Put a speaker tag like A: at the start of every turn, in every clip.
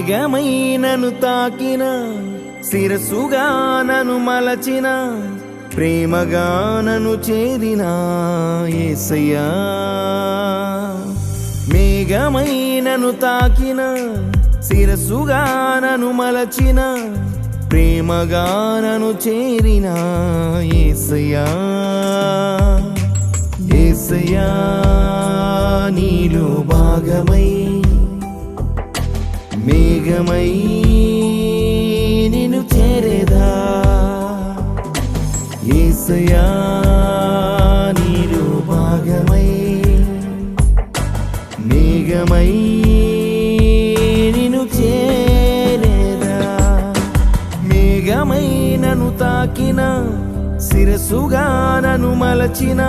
A: మేఘమై నన్ను తాకిన శిరస్సుగా నన్ను మలచిన ప్రేమగా నన్ను చేరిన యేసయ్యా మేఘమై నన్ను తాకిన శిరస్సుగా నన్ను మలచిన ప్రేమగా నన్ను చేరిన యేసయ్యా యేసయ్యా నీలో భాగమై మేఘమై నిన్ను చేరేదా యేసయ్యా నీలో భాగమై మేఘమై నిన్ను చేరేదా మేఘమై నన్ను తాకిన శిరస్సుగా నన్ను మలచిన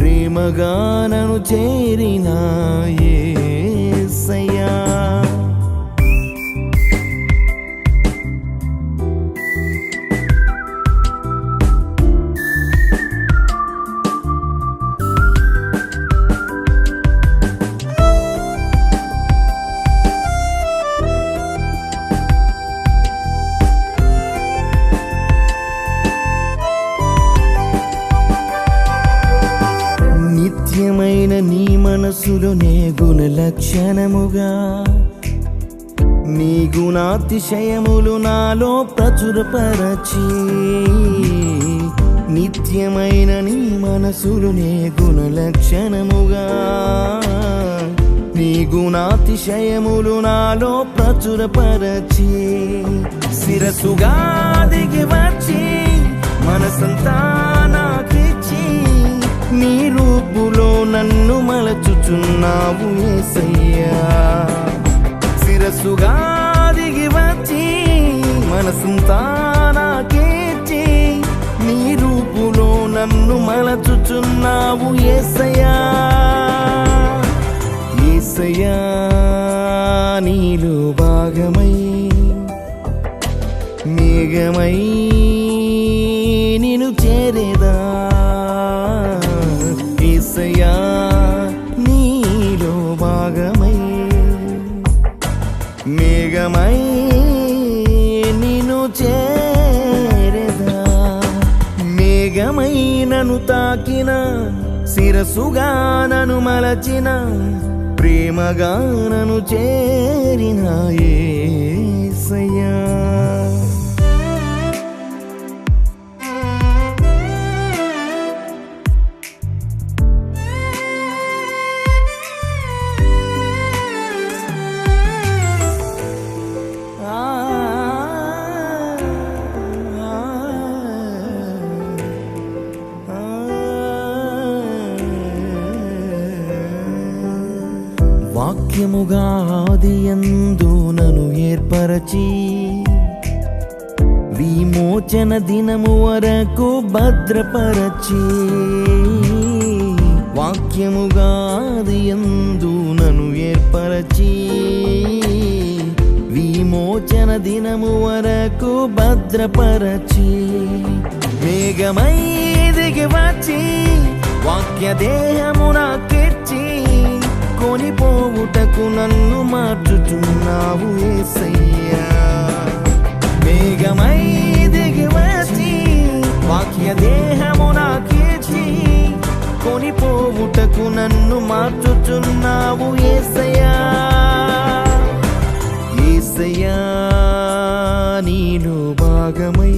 A: ప్రేమగా నన్ను చేరిన యేసయ్యా నిత్యమైన నీ మనసులోనే గుణలక్షణముగా నీ గుణాతిశయములు నాలో ప్రచురపరచి నిత్యమైన నీ మనసులోనే గుణలక్షణముగా నీ గుణాతిశయములు నాలో ప్రచురపరచి శిరస్సుగా దిగి వచ్చి మనసంతా నాకిచ్చి నీ రూపులో నన్ను మలచుచున్నావు యేసయ్యా శిరస్సుగా దిగి వచ్చి మనసంతా నాకిచ్చి నీ రూపులో నన్ను మలచుచున్నావు యేసయ్యా యేసయ్యా నీలో భాగమై మేఘమై నిన్ను చేరేదా యేసయ్యా నీలో భాగమై మేఘమై నిన్ను చేరేదా మేఘమై నన్ను తాకిన శిరస్సుగా నన్ను మలచిన ప్రేమగా నన్ను చేరిన యేసయ్యా వాక్యముగా ఆదియందు నన్ను ఏర్పరచి విమోచన దినము వరకు భద్రపరచి వాక్యముగా ఆదియందు నన్ను ఏర్పరచి విమోచన దినము వరకు భద్రపరచి మేఘమై దిగి వచ్చి వాక్య దేహము నాకిచ్చి కొనిపోవుటకు నన్ను మార్చుచున్నావు యేసయ్యా మేఘమై దిగి వచ్చి వాక్య దేహము నాకిచ్చి కొనిపోవుటకు నన్ను మార్చుచున్నావు యేసయ్యా యేసయ్యా నీలో భాగమై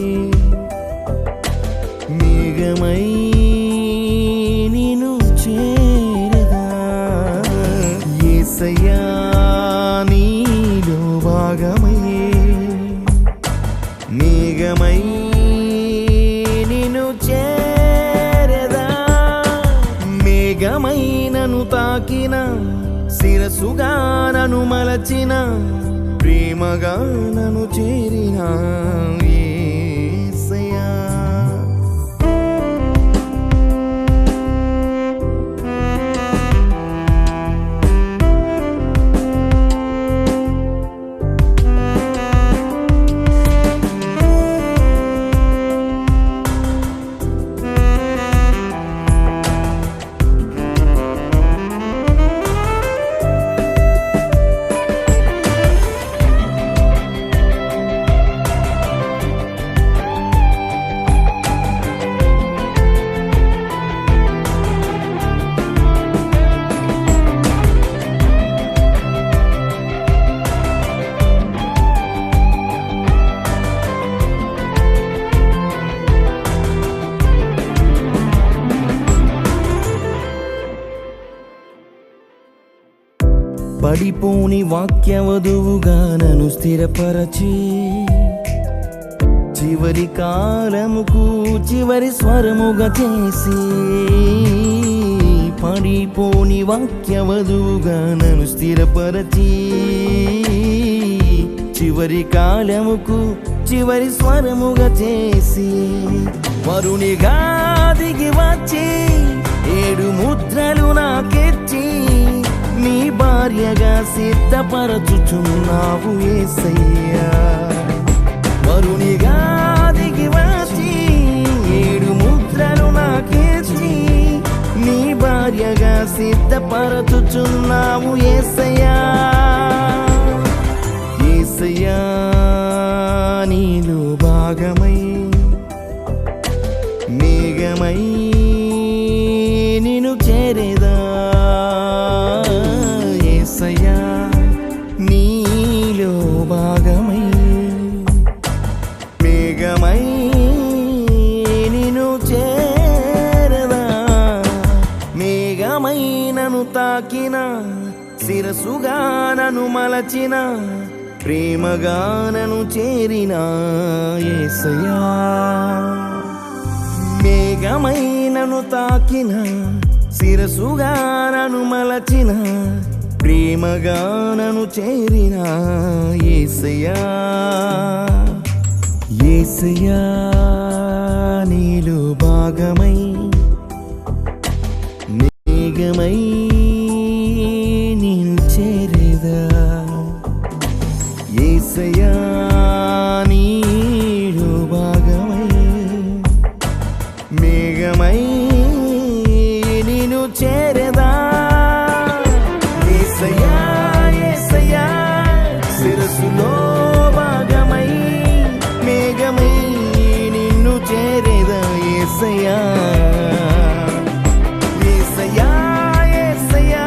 A: మేఘమై నిన్ను చేరదా యేసయ్యా నీలో భాగమై మేఘమై నిన్ను చేరదా మేఘమై నన్ను తాకిన శిరస్సుగా నన్ను మలచిన ప్రేమగా నన్ను చేరిన యేసయ్యా పడిపోని వాక్యవధువుగా నన్ను స్థిరపరచి చివరి కాలముకు చివరి స్వరముగా చేసి పడిపోని వాక్యవధువుగా నన్ను స్థిరపరచి చివరి కాలముకు చివరి స్వరముగా చేసి వరునిగా దిగి వచ్చి 7 ముద్రలు నాకెచ్చి నీ భార్యగా సిద్ధపరచుచున్నావు యేసయ్యా. వరునిగా దిగి వచ్చి 7 ముద్రలు నాకెచ్చి నీ భార్యగా సిద్ధపరచుచున్నావు యేసయ్యా. యేసయ్యా నీలో భాగమై మేఘమై నిన్ను చేరేదా. యేసయ్యా నీలో భాగమై మేఘమై నిన్ను చేరదా. మేఘమై నన్ను తాకిన శిరసుగా నన్ను మలచిన ప్రేమగా నన్ను చేరిన యేసయ్యా. మేఘమై నన్ను తాకిన శిరసుగా నన్ను మలచిన ప్రేమగా నన్ను చేరిన యేసయ్యా. యేసయ్యా నీలో భాగమై మేఘమై నిన్ను చేరేదా. యేసయ్యా నీలో భాగమై మేఘమై నిన్ను చేరేదా. యేసయ్యా యేసయ్యా శిరస్సులో భాగమై మేఘమై నిన్ను చేరేదా. యేసయ్యా యేసయ్యా యేసయ్యా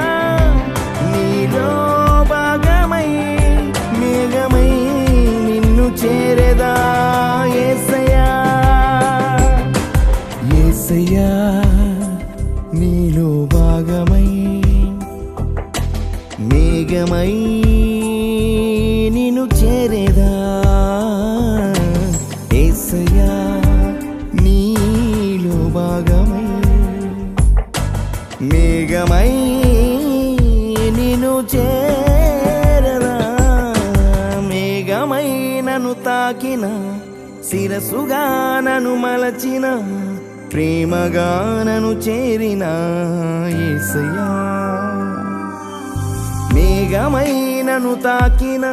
A: నీలో భాగమై మేఘమై నిన్ను చేరేదా. యేసయ్యా యేసయ్యా నీలో భాగమై మేఘమై నిన్ను చేరేదా. యేసయ్యా నీలో భాగమై మేఘమై నిన్ను చేరదా. మేఘమై నన్ను తాకిన శిరసుగా నన్ను మలచిన ప్రేమగా నన్ను చేరిన యేసయ్యా. మేఘమై నన్ను తాకిన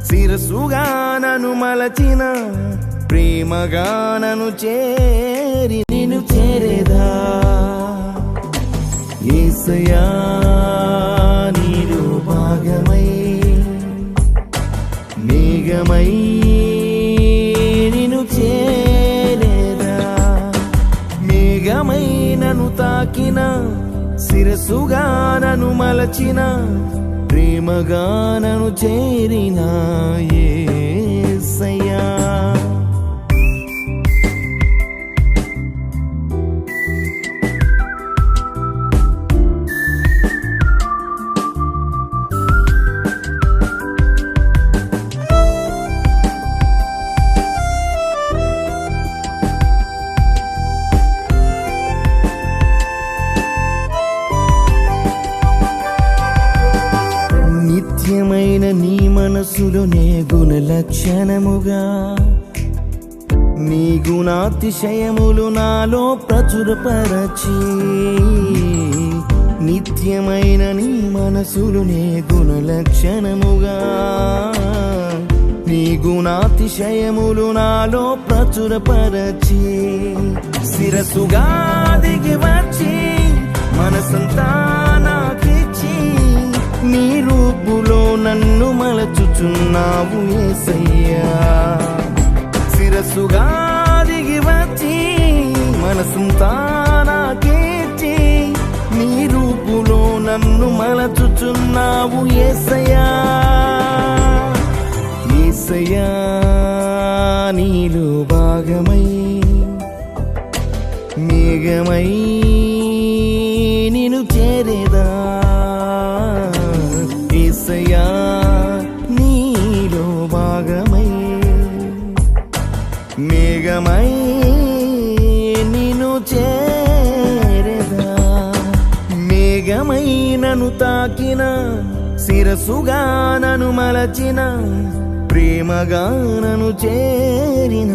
A: శిరసుగా నన్ను మలచిన ప్రేమగా నన్ను చేరి నిన్ను చేరేదా. యేసయ్యా నీలో భాగమై మేఘమై నిన్ను చేరేదా. మేఘమై నన్ను తాకిన శిరసుగా నన్ను మలచిన ప్రేమగా నన్ను చేరిన యేసయ్యా. నిత్యమైన నీ మనసులోనే గుణలక్షణముగా నీ గుణాతిశయములు నాలో ప్రచురపరచి. నిత్యమైన నీ మనసులోనే గుణలక్షణముగా నీ గుణాతిశయములు నాలో ప్రచురపరచి. శిరసుగా దిగి వచ్చి మనసంతా నాకిచ్చి నీ రూపులో నన్ను మలచుచున్నావు యేసయ్యా. శిరసుగా దిగి వచ్చి మనసంతా నాకిచ్చి నీ రూపులో నన్ను మలచుచున్నావు యేసయ్యా. యేసయ్యా నీలో భాగమై మేఘమై నిన్ను చేరేదా. మేఘమై నిన్ను చేరదా మేఘమై నన్ను తాకిన శిరసుగా నన్ను మలచిన ప్రేమగా నన్ను చేరిన